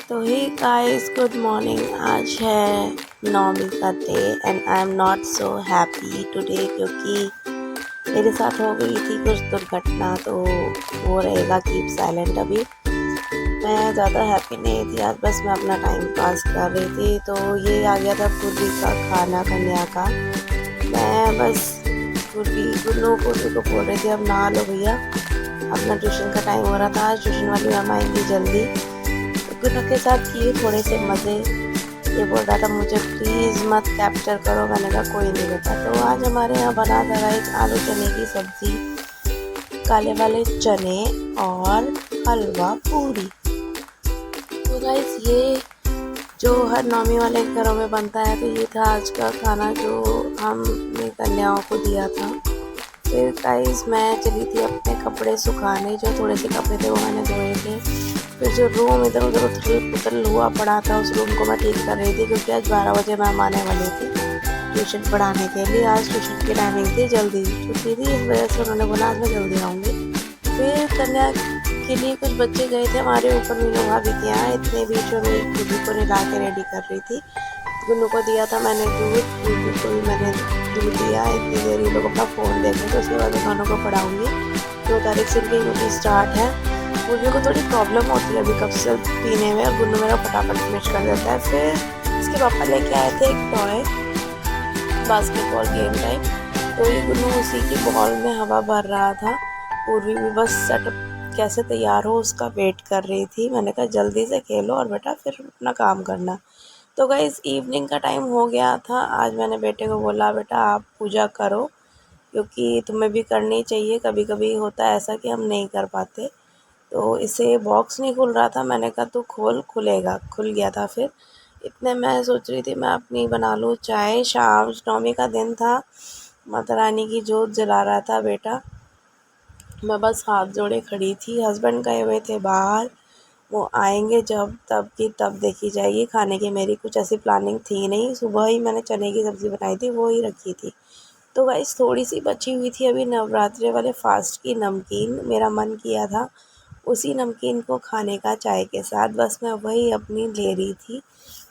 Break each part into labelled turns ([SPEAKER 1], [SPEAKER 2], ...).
[SPEAKER 1] तो hey guys, good morning. आज है नौमी का day and I am not so happy today क्योंकि मेरे साथ हो गई थी कुछ दुर्घटना। तो वो रहेगा कीप साइलेंट। अभी मैं ज़्यादा हैप्पी नहीं थी आज, बस मैं अपना टाइम पास कर रही थी। तो ये आ गया था पूर्वी का खाना कन्या का। मैं बस पूर्वी को बोल रही थी अब नहा लो भैया, अपना ट्यूशन का टाइम हो रहा था। आज ट्यूशन वाली मैम आएंगी जल्दी। गुनू के साथ किए थोड़े से मज़े। ये बोल रहा था मुझे प्लीज़ मत कैप्चर करो, मैंने कहा कोई नहीं बेटा। तो आज हमारे यहाँ बना था राइस, आलू चने की सब्ज़ी, काले वाले चने और हलवा पूरी। तो गाइस ये जो हर नौमी वाले घरों में बनता है, तो ये था आज का खाना जो हमने कन्याओं को दिया था। फिर गाइस मैं चली थी अपने कपड़े सुखाने, जो थोड़े से कपड़े थे वो मैंने धोए थे। फिर जो रूम इधर उधर उथल पुथल हुआ पड़ा था, उस रूम को मैं ठीक कर रही थी क्योंकि आज 12 बजे मैम आने वाली थी ट्यूशन पढ़ाने के लिए। आज ट्यूशन की टाइमिंग थी, जल्दी छुट्टी थी, इस वजह से उन्होंने बोला आज मैं जल्दी आऊँगी। फिर कन्या के लिए कुछ बच्चे गए थे हमारे ऊपर मीनू भाभी के यहाँ। इतने बीच में खुदी को नहला के रेडी कर रही थी। गुन्नू को दिया था मैंने दूध, गुन्नू को भी मैंने दूध दिया। इतनी देर ये लोग अपना फ़ोन देखें, तो उसके बाद दोनों को पढ़ाऊँगी। 2 तारीख से इनकी ड्यूटी स्टार्ट है। गुन्नू को थोड़ी प्रॉब्लम होती है अभी कब से पीने में, और गुन्नू मेरा फटाफट फिनिश कर देता है। फिर इसके पापा लेके आए थे एक टॉय बास्केटबॉल गेम टाइप, तो ये गुन्नू उसी की बॉल में हवा भर रहा था। पूर्वी भी बस सेटअप कैसे तैयार हो उसका वेट कर रही थी। मैंने कहा जल्दी से खेलो और बेटा फिर अपना काम करना। तो गाइस इवनिंग का टाइम हो गया था। आज मैंने बेटे को बोला बेटा आप पूजा करो, क्योंकि तुम्हें भी करनी चाहिए। कभी कभी होता है ऐसा कि हम नहीं कर पाते। तो इसे बॉक्स नहीं खुल रहा था, मैंने कहा तू खोल, खुलेगा। खुल गया था। फिर इतने मैं सोच रही थी मैं अपनी बना लूँ चाय। शाम नौमी का दिन था, माता रानी की जोत जला रहा था बेटा। मैं बस हाथ जोड़े खड़ी थी। हस्बैंड गए हुए थे बाहर, वो आएंगे जब तब की तब देखी जाएगी। खाने की मेरी कुछ ऐसी प्लानिंग थी नहीं। सुबह ही मैंने चने की सब्ज़ी बनाई थी, वो ही रखी थी। तो गाइस थोड़ी सी बची हुई थी अभी नवरात्रे वाले फास्ट की नमकीन, मेरा मन किया था उसी नमकीन को खाने का चाय के साथ। बस मैं वही अपनी ले रही थी।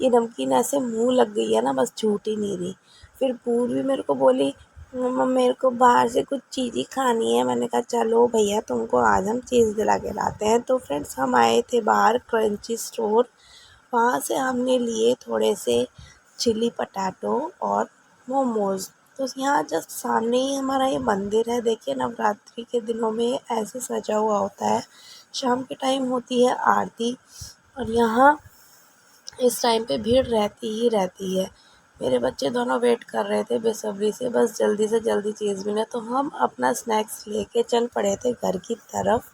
[SPEAKER 1] ये नमकीन ऐसे मुंह लग गई है ना, बस छूट ही नहीं रही। फिर पूर्वी मेरे को बोली मम्मा मेरे को बाहर से कुछ चीज़ ही खानी है। मैंने कहा चलो भैया तुमको आज हम चीज़ दिला के लाते हैं। तो फ्रेंड्स हम आए थे बाहर क्रंची स्टोर, वहाँ से हमने लिए थोड़े से चिली पटाटो और मोमोज़। तो यहाँ जस्ट सामने ही हमारा ये मंदिर है। देखिए नवरात्रि के दिनों में ऐसे सजा हुआ होता है। शाम के टाइम होती है आरती, और यहाँ इस टाइम पे भीड़ रहती ही रहती है। मेरे बच्चे दोनों वेट कर रहे थे बेसब्री से, बस जल्दी से जल्दी चीज़ मिले। तो हम अपना स्नैक्स लेके चल पड़े थे घर की तरफ।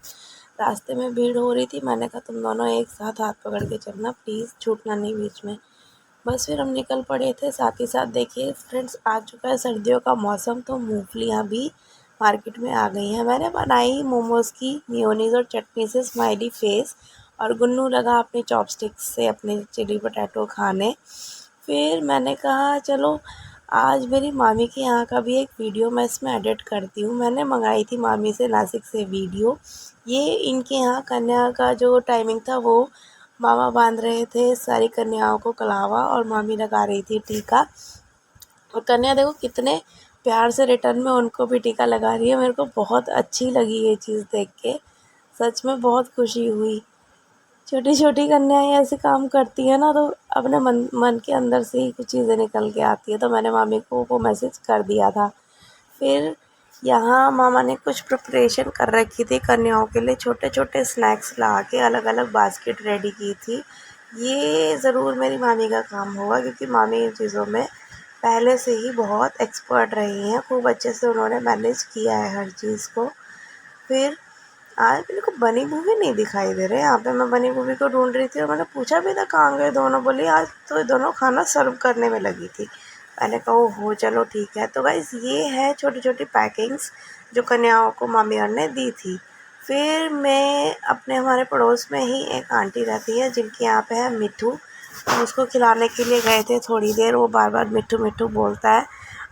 [SPEAKER 1] रास्ते में भीड़ हो रही थी, मैंने कहा तुम दोनों एक साथ हाथ पकड़ के चलना, प्लीज़ छूटना नहीं बीच में। बस फिर हम निकल पड़े थे। साथ ही साथ देखिए फ्रेंड्स आ चुका है सर्दियों का मौसम, तो मूंगफलियाँ भी मार्केट में आ गई हैं। मैंने बनाई मोमोज़ की मेयोनीज़ और चटनी से स्माइली फेस, और गुन्नू लगा अपनी चॉपस्टिक्स से अपने चिली पोटैटो खाने। फिर मैंने कहा चलो आज मेरी मामी के यहाँ का भी एक वीडियो मैं इसमें एडिट करती हूँ। मैंने मंगाई थी मामी से नासिक से वीडियो। ये इनके यहाँ कन्या का जो टाइमिंग था, वो मामा बांध रहे थे सारी कन्याओं को कलावा, और मामी लगा रही थी टीका। और कन्या देखो कितने प्यार से रिटर्न में उनको भी टीका लगा रही है। मेरे को बहुत अच्छी लगी ये चीज़ देख के, सच में बहुत खुशी हुई। छोटी छोटी कन्याएं ऐसे काम करती है ना, तो अपने मन मन के अंदर से ही कुछ चीज़ें निकल के आती है। तो मैंने मामी को वो मैसेज कर दिया था। फिर यहाँ मामा ने कुछ प्रिपरेशन कर रखी थी कन्याओं के लिए, छोटे छोटे स्नैक्स ला के अलग अलग बास्केट रेडी की थी। ये ज़रूर मेरी मामी का काम होगा, क्योंकि मामी इन चीज़ों में पहले से ही बहुत एक्सपर्ट रही हैं। खूब अच्छे से उन्होंने मैनेज किया है हर चीज़ को। फिर आज मेरे को बनी गोभी नहीं दिखाई दे रहे। यहाँ पे मैं बनी गोभी को ढूंढ रही थी, और मैंने पूछा भी था कहाँ गए दोनों। बोली आज तो ये दोनों खाना सर्व करने में लगी थी। मैंने कहा ओहो चलो ठीक है। तो गाइस ये है छोटी छोटी पैकिंग्स जो कन्याओं को मामी और ने दी थी। फिर मैं अपने हमारे पड़ोस में ही एक आंटी रहती है जिनके यहाँ पे है मिट्ठू, हम उसको खिलाने के लिए गए थे थोड़ी देर। वो बार बार मिट्ठू मिट्ठू बोलता है।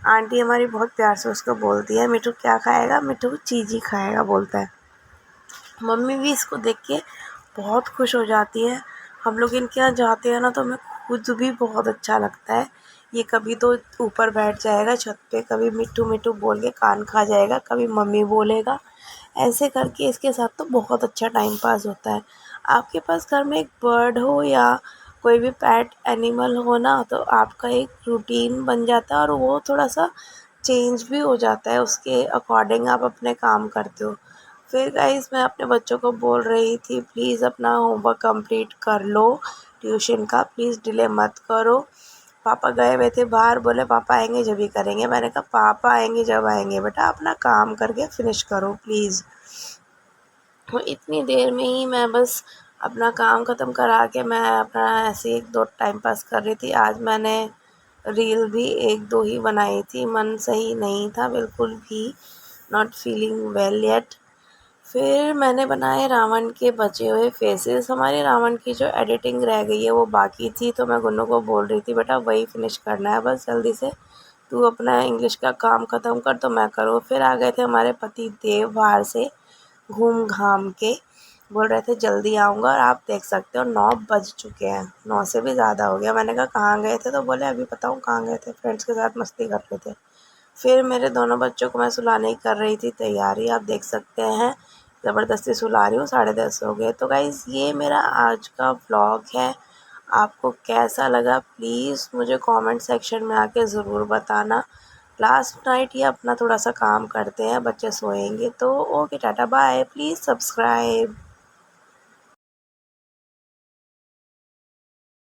[SPEAKER 1] आंटी हमारी बहुत प्यार से उसको बोलती है मिट्ठू क्या खाएगा, मिट्ठू चीज़ खाएगा बोलता है। मम्मी भी इसको देख के बहुत खुश हो जाती है। हम लोग इनके यहाँ जाते हैं ना तो हमें खुद भी बहुत अच्छा लगता है। ये कभी तो ऊपर बैठ जाएगा छत पे, कभी मिट्ठू मिट्ठू बोल के कान खा जाएगा, कभी मम्मी बोलेगा। ऐसे करके इसके साथ तो बहुत अच्छा टाइम पास होता है। आपके पास घर में एक बर्ड हो या कोई भी पेट एनिमल हो ना, तो आपका एक रूटीन बन जाता है और वो थोड़ा सा चेंज भी हो जाता है, उसके अकॉर्डिंग आप अपने काम करते हो। फिर गाइस मैं अपने बच्चों को बोल रही थी प्लीज़ अपना होमवर्क कंप्लीट कर लो ट्यूशन का, प्लीज़ डिले मत करो। पापा गए हुए थे बाहर, बोले पापा आएंगे जब ही करेंगे। मैंने कहा पापा आएंगे जब आएंगे, बेटा अपना काम करके फिनिश करो प्लीज़। तो इतनी देर में ही मैं बस अपना काम ख़त्म करा के मैं अपना ऐसे एक दो टाइम पास कर रही थी। आज मैंने रील भी एक दो ही बनाई थी, मन सही नहीं था बिल्कुल भी, नॉट फीलिंग वेल येट। फिर मैंने बनाए रावण के बचे हुए फेसेस। हमारी रावण की जो एडिटिंग रह गई है वो बाकी थी, तो मैं गुन्नू को बोल रही थी बेटा वही फिनिश करना है बस जल्दी से, तू अपना इंग्लिश का काम ख़त्म कर तो मैं करूँ। फिर आ गए थे हमारे पति देव बाहर से घूम घाम के, बोल रहे थे जल्दी आऊँगा, और आप देख सकते हो 9 बज चुके हैं, 9 से भी ज़्यादा हो गया। मैंने कहा कहाँ गए थे, तो बोले अभी बताऊँ कहाँ गए थे, फ्रेंड्स के साथ मस्ती कर रहे थे। फिर मेरे दोनों बच्चों को मैं सुलाने की कर रही थी तैयारी, आप देख सकते हैं ज़बरदस्ती सुला रही हूँ, 10:30 हो गए। तो गाइज़ ये मेरा आज का व्लॉग है। आपको कैसा लगा प्लीज़ मुझे कमेंट सेक्शन में आके ज़रूर बताना। लास्ट नाइट ये अपना थोड़ा सा काम करते हैं, बच्चे सोएंगे तो okay tata bye, please subscribe.